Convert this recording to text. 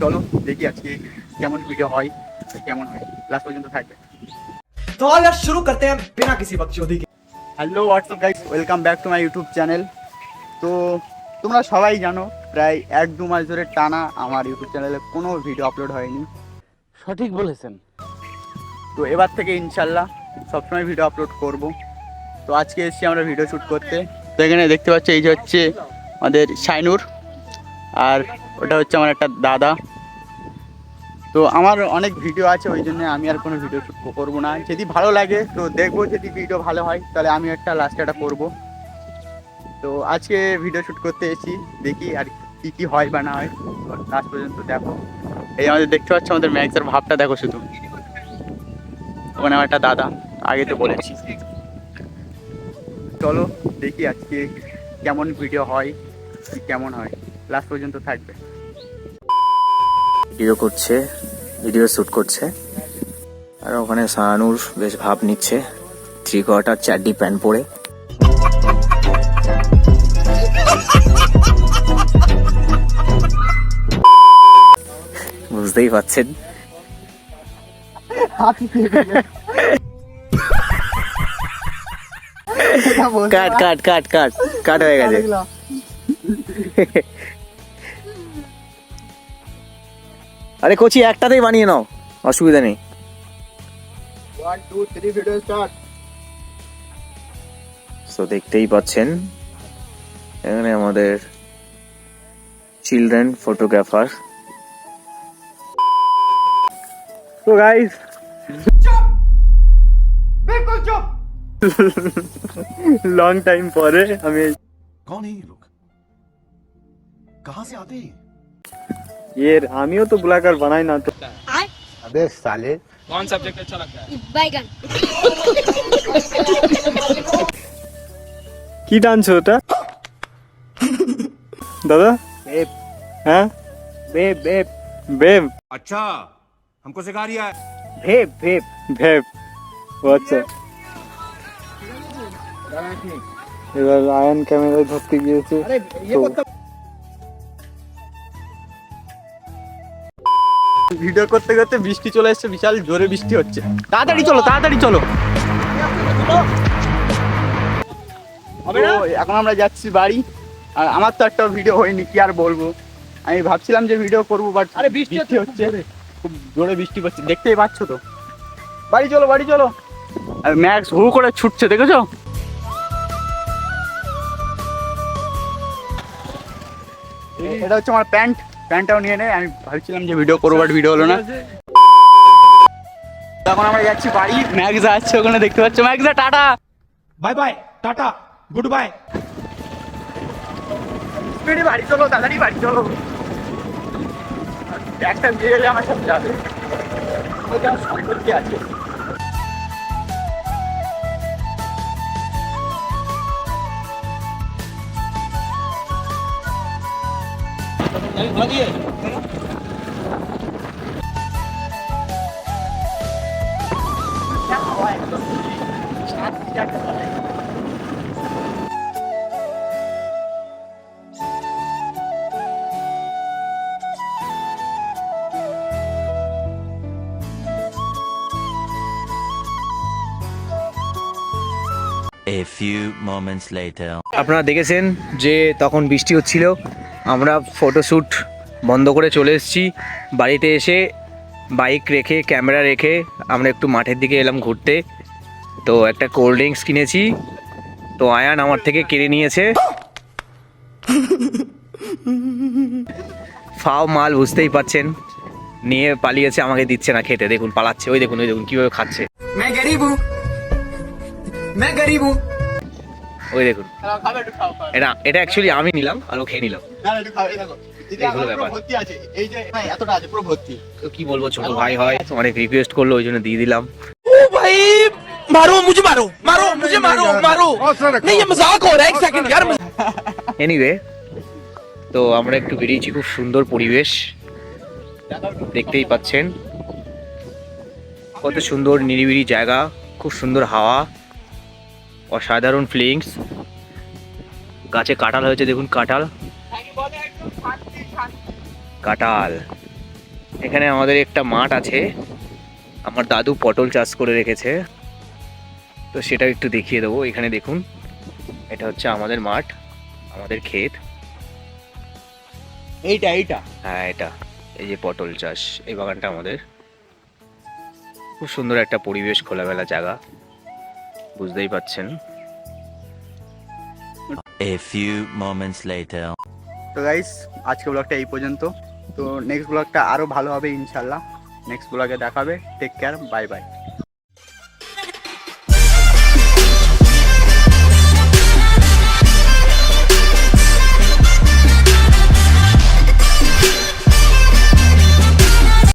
চলো দেখি আজকে কেমন ভিডিও হয়, কেমন হয়, লাস্ট পর্যন্ত থাকবে। तो आओ यार शुरू करते हैं बिना किसी बकचोदी के। Hello WhatsApp guys, welcome back to my YouTube channel. তো তোমরা সবাই জানো প্রায় 1-2 মাস ধরে টানা আমার ইউটিউব চ্যানেলে কোনো ভিডিও আপলোড হয়নি। সঠিক বলেছেন। তো এবার থেকে ইনশাল্লাহ সবসময় ভিডিও আপলোড করব। তো আজকে এসেছি আমরা ভিডিও শ্যুট করতে। তো এখানে দেখতে পাচ্ছি এই যে হচ্ছে আমাদের শাইনুর, আর ওটা হচ্ছে আমার একটা দাদা। তো আমার অনেক ভিডিও আছে, ওই জন্য আমি আর কোনো ভিডিও শ্যুট করবো না। যদি ভালো লাগে তো দেখবো, যদি ভিডিও ভালো হয় তাহলে আমি একটা লাস্টে একটা করবো। তো আজকে ভিডিও শ্যুট করতে এসেছি, দেখি আর কী কী হয় বা না হয়, লাস্ট পর্যন্ত দেখো। এই আমাদের দেখতে পাচ্ছ আমাদের ম্যাক্সের ভাবটা দেখো শুধু। ওখানে আমার একটা দাদা, আগে তো বলেছি। চলো দেখি আজকে কেমন ভিডিও হয়, কি কেমন হয়, লাস্ট পর্যন্ত থাকবে। ভিডিও করছে, ভিডিও শ্যুট করছে, আর ওখানে শাহানুর বেশ ভাব নিচ্ছে, 3/4 চাড্ডি প্যান্ট পরে। বুঝতেই পাচ্ছেন। কাট কাট কাট কাট কাট হয়ে গেছে। আরে কোচি একটাতেই বানিয়ে নাও, অসুবিধা নেই। 1 2 3 ভিডিও স্টার্ট। তো দেখতেই পাচ্ছেন এখানে আমাদের চিলড্রেন ফটোগ্রাফার। তো গাইস बिल्कुल चुप। লং টাইম পরে আমি कौन है ये लोग? कहां से आते हैं? আমিও তো ব্লগার বানাই না তো। अबे साले बैगन। কি টানছো ওটা দাদা? बेब হ্যাঁ बेब बेब বেব, अच्छा, हमको सिखा रिया है। भेब भेब ভেব। ও আচ্ছা, এবার আয়ন ক্যামেরায় ধরতে গিয়েছে। अरे ये तो- मतलब ভিডিও করতে করতে বৃষ্টি চলে এসেছে, বিশাল জোরে বৃষ্টি হচ্ছে। তাড়াতাড়ি চলো, তাড়াতাড়ি চলো। তো এখন আমরা যাচ্ছি বাড়ি। আর আমার তো একটা ভিডিও হয়নি, কি আর বলবো। আমি ভাবছিলাম যে ভিডিও করবো, বাট আরে বৃষ্টি হচ্ছে, খুব জোরে বৃষ্টি পড়ছে, দেখতেই পাচ্ছ তো। বাড়ি চলো, বাড়ি চলো। আর ম্যাক্স হু করে ছুটছে, দেখেছো? এটা হচ্ছে আমার প্যান্টটাও নিয়ে নেয়। আমি ভাবছিলাম যে ভিডিও করবো, বাট ভিডিও হলো না। এখন আমরা যাচ্ছি বাড়ি। ম্যাক্স যাচ্ছে ওখানে, দেখতে পাচ্ছ। ম্যাক্সা tata, bye bye, tata, good bye. স্পিডে বাড়ি চলো, তাড়াতাড়ি বাড়ি চলো। একটা দিয়ে গেলে আমার সাথে যাবে, সম্পর্কে আছে। A few moments later. আপনারা দেখেছেন যে তখন বৃষ্টি হচ্ছিল, আমরা ফটোশ্যুট বন্ধ করে চলে এসেছি। বাড়িতে এসে বাইক রেখে, ক্যামেরা রেখে আমরা একটু মাঠের দিকে এলাম ঘুরতে। তো একটা কোল্ড ড্রিঙ্কস কিনেছি, তো আয়ান আমার থেকে কেড়ে নিয়েছে। ফাও মাল, বুঝতেই পাচ্ছেন, নিয়ে পালিয়েছে, আমাকে দিচ্ছে না খেতে। দেখুন পালাচ্ছে, ওই দেখুন, ওই দেখুন কীভাবে খাচ্ছে। मैं गरीब हूँ, मैं गरीब हूँ। ওই দেখুন, খাবে একটু, খাও খাও। এটা অ্যাকচুয়ালি আমি নিলাম আর ও খেয়ে নিলাম। না না, একটু খাও, এই দেখো। দিদি এই হলো এখন পুরো ব্যাপার। ভর্তি আছে, এই যে এতটা আছে, পুরো ভর্তি। তো কি বলবো, ছোট ভাই হয়, অনেক রিকোয়েস্ট করলো, ওই জন্য দিয়ে দিলাম। भाई मारो मुझे, मारो मारो मुझे, मारो मारो। नहीं ये मजाक हो रहा है, एक सेकंड यार। এনিওয়ে, তো আমরা একটু বেরিয়েছি, খুব সুন্দর পরিবেশ দেখতেই পাচ্ছেন, কত সুন্দর নিরিবিলি জায়গা, খুব সুন্দর হাওয়া, অসাধারণ ফিলিংস। গাছে কাঁঠাল হয়েছে, দেখুন কাঁঠাল, কাঁঠাল। এখানে আমাদের একটা মাঠ আছে, আমার দাদু পটল চাষ করে রেখেছে, তো সেটা একটু দেখিয়ে দেবো। এখানে দেখুন, এটা হচ্ছে আমাদের মাঠ, আমাদের ক্ষেত। এইটা হ্যাঁ, এটা এই যে পটল চাষ, এই বাগানটা আমাদের। খুব সুন্দর একটা পরিবেশ, খোলামেলা জায়গা, বুঝতেই পাচ্ছেন। A few moments later. তো গাইস, আজকে ব্লগটা এই পর্যন্ত। তো নেক্সট ব্লগটা আরও ভালো হবে ইনশাল্লাহ। নেক্সট ব্লগে দেখাবে। Take care, bye by.